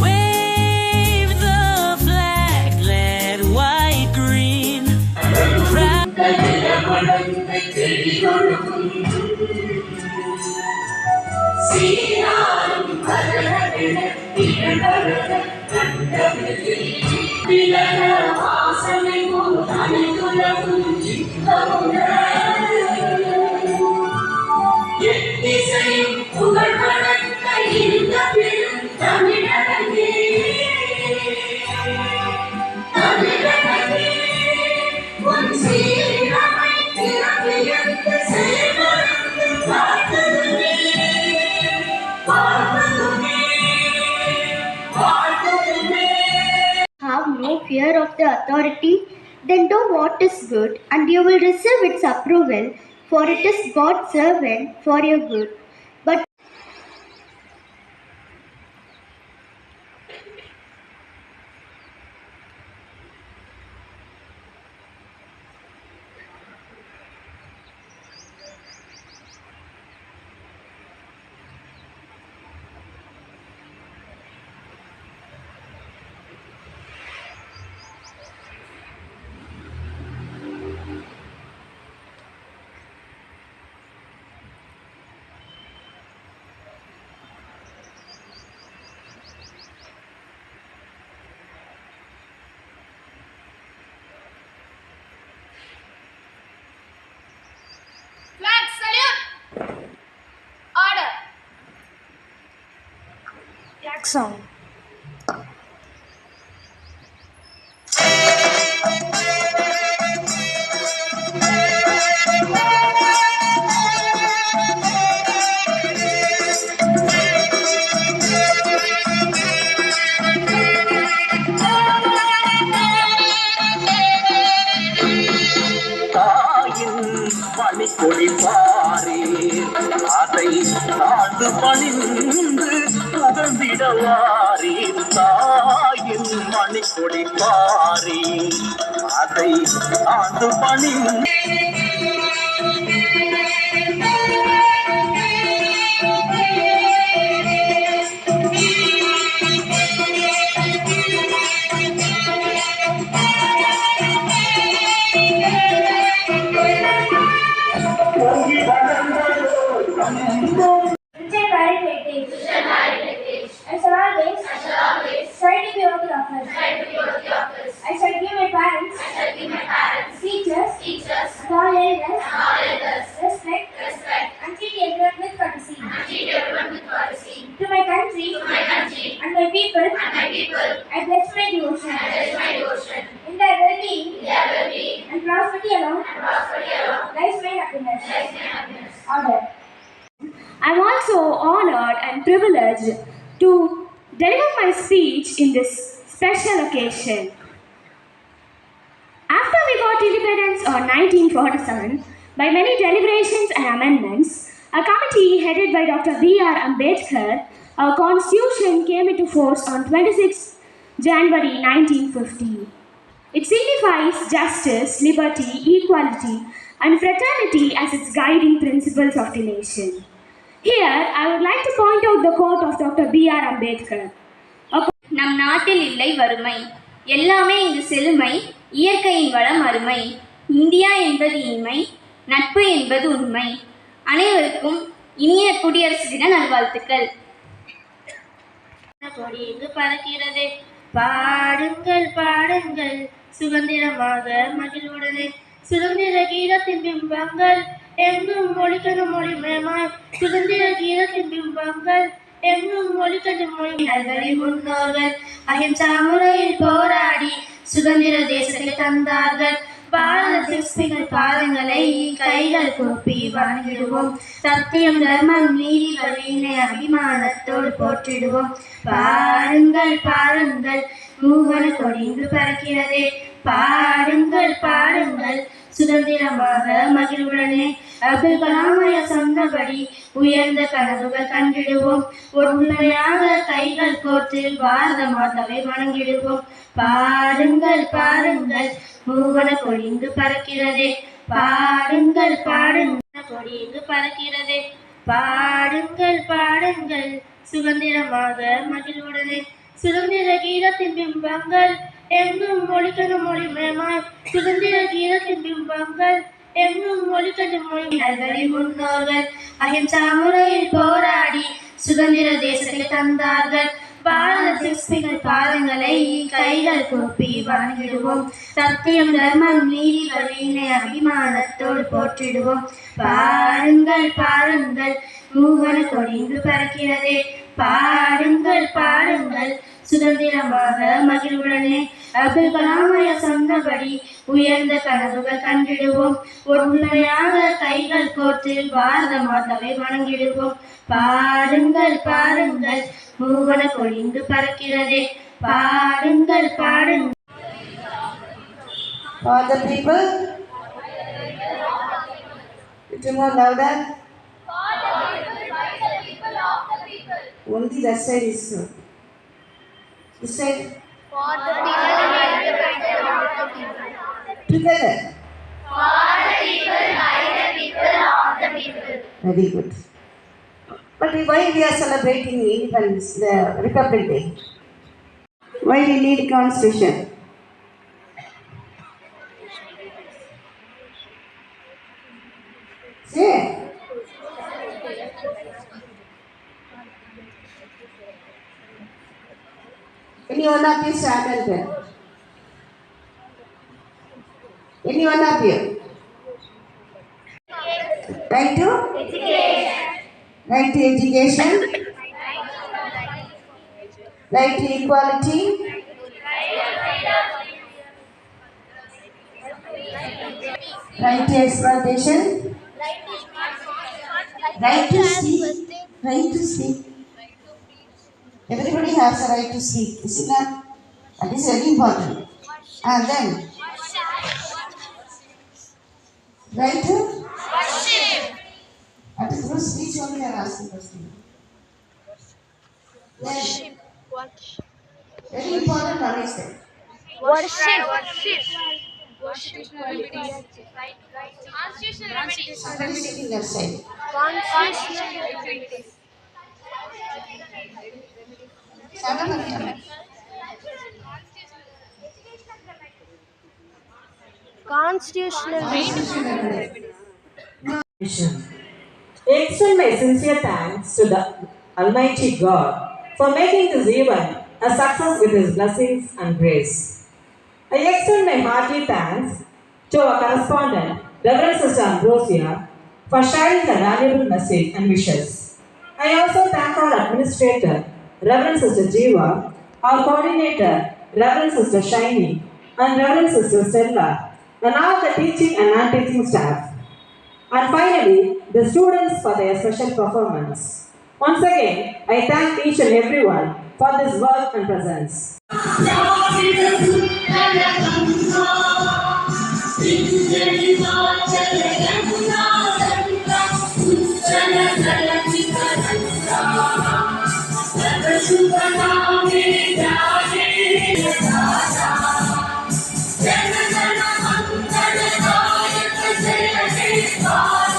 Wave the flag, red, white, green. Have no fear of the authority, then do what is good, and you will receive its approval, for it is God's servant for your good. But Flag salute. Order. flag song. கொடி பாரே அதை தாழ்ந்து பணிந்து புகழ்ந்திடவாரே தாயின் மணிக்கொடி பாரே அதை தாழ்ந்து பணிந்து I shall always try to be worthy of us. I shall give my parents, teachers, and all elders respect and treat everyone with courtesy. To my country and my people, I pledge my devotion. In their well-being and prosperity alone lies my happiness. Order. I am also honored and privileged to deliver my speech in this special occasion. After we got independence on 1947, by many deliberations and amendments, a committee headed by Dr. B.R. Ambedkar, our constitution came into force on 26 January 1950. It signifies justice, liberty, equality, and fraternity as its guiding principles of the nation. Here, I would like to point out the quote of Dr. B.R. Ambedkar. நம் நாட்டில் இல்லை வறுமை, எல்லாமே இங்கு செழுமை, இயற்கையின் வளம் அருமை, இந்தியா என்பது இன்மை, நட்பு என்பது உண்மை. அனைவருக்கும் இனிய குடியரசு தின நல்வாழ்த்துக்கள். கொடி இங்கு பறக்கிறது, பாடுங்கள் பாடுங்கள் சுதந்திரமாக மகிழ்வுடனே, சுதந்திர கீதத்தின் பிம்பங்கள் எங்கும் ஒலிக்கணும் மொழிமயமாய், சுதந்திர கீதத்தின் பிம்பங்கள் எங்கும் ஒலிக்கணும் மொழிகளின் முன்னோர்கள் அஹிம்சா முறையில் போராடி சுதந்திர தேசத்தை தந்தார்கள். பாரத சிற்பிகள் பாதங்களை கைகள் கூப்பி வணங்கிடுவோம். சத்தியம் தர்மம் நீதி வழியினை அபிமானத்தோடு போற்றிடுவோம். பாருங்கள் பாருங்கள் மூவன கொடிந்து பறக்கிறதே, பாருங்கள் பாருங்கள் சுதந்திரமாக மகிழ்வுடனே. அப்துல் கலாமைய சொன்னபடி உயர்ந்த கனவுகள் கண்டிடுவோம். உண்மையாக கைகள் கோர்த்து பாரத மாதாவை வணங்கிடுவோம். பாருங்கள் பாருங்கள் மூவன கொடிந்து பறக்கிறதே, பாருங்கள் பாருங்கள் கொடி இங்கு பறக்கிறது. பாடுங்கள் பாடுங்கள் சுதந்திரமாக மகிழ்வுடனே. சுதந்திர கீதத்தின் பிம்பங்கள் எங்கும் ஒலிக்கணும் மொழிமயமாய். சுதந்திர கீதத்தின் பிம்பங்கள் எங்கும் ஒலிக்கணும் மொழிகளின் முன்னோர்கள் அஹிம்சா முறையில் போராடி சுதந்திர தேசத்தை தந்தார்கள். பாரத சிற்பிகள் பாதங்களை கைகள் கூப்பி வணங்கிடுவோம். சத்தியம் தர்மம் நீதி வழியினை அபிமானத்தோடு போற்றிடுவோம். பாருங்கள் பாருங்கள் மூவன கொடிந்து பறக்கிறதே. பாருங்கள் பாருங்கள் சுதந்திரமாக மகிழ்வுடனே. அப்துல் கலாமைய சொன்னபடி உயர்ந்த கனவுகள் கண்டிடுவோம். உண்மையாக கைகள் கோர்த்து பாரத மாதாவை வணங்கிடுவோம். பாருங்கள் பாருங்கள் மூவன கொடிந்து பறக்கிறதே. பாருங்கள் பாருங்கள். For the people, little more louder. For the people, by the people, of the people. Only that side is this side. For the people, by the people, of the people. Together. For the people, by the people, of the people. Very good. But why we are celebrating Independence, the Republic Day? Why we need Constitution? Say. Any one of you stand and tell. Any one of you? Right to? Right to education. Right to equality. Right to exploitation. Right to speak. Right to speak. Everybody has a right to speak. Is it not? That is very important. And then, right to? That is no speech only I am asking question. Then, very important one is that. Worship. Constitutional remedies. Somebody sitting that side. Constitutional remedies. Seven of them. Constitutional Extend my sincere thanks to the Almighty God for making this event a success with His blessings and grace. I extend my hearty thanks to our correspondent, Reverend Sister Ambrosia, for sharing the valuable message and wishes. I also thank our administrator, Reverend Sister Jeeva, our coordinator, Reverend Sister Shiny, and Reverend Sister Stella, and all the teaching and non-teaching staff. And finally, the students for their special performance. Once again, I thank each and everyone for this work and presence. Jana Jana Mangala Gayaka Jaya Jaya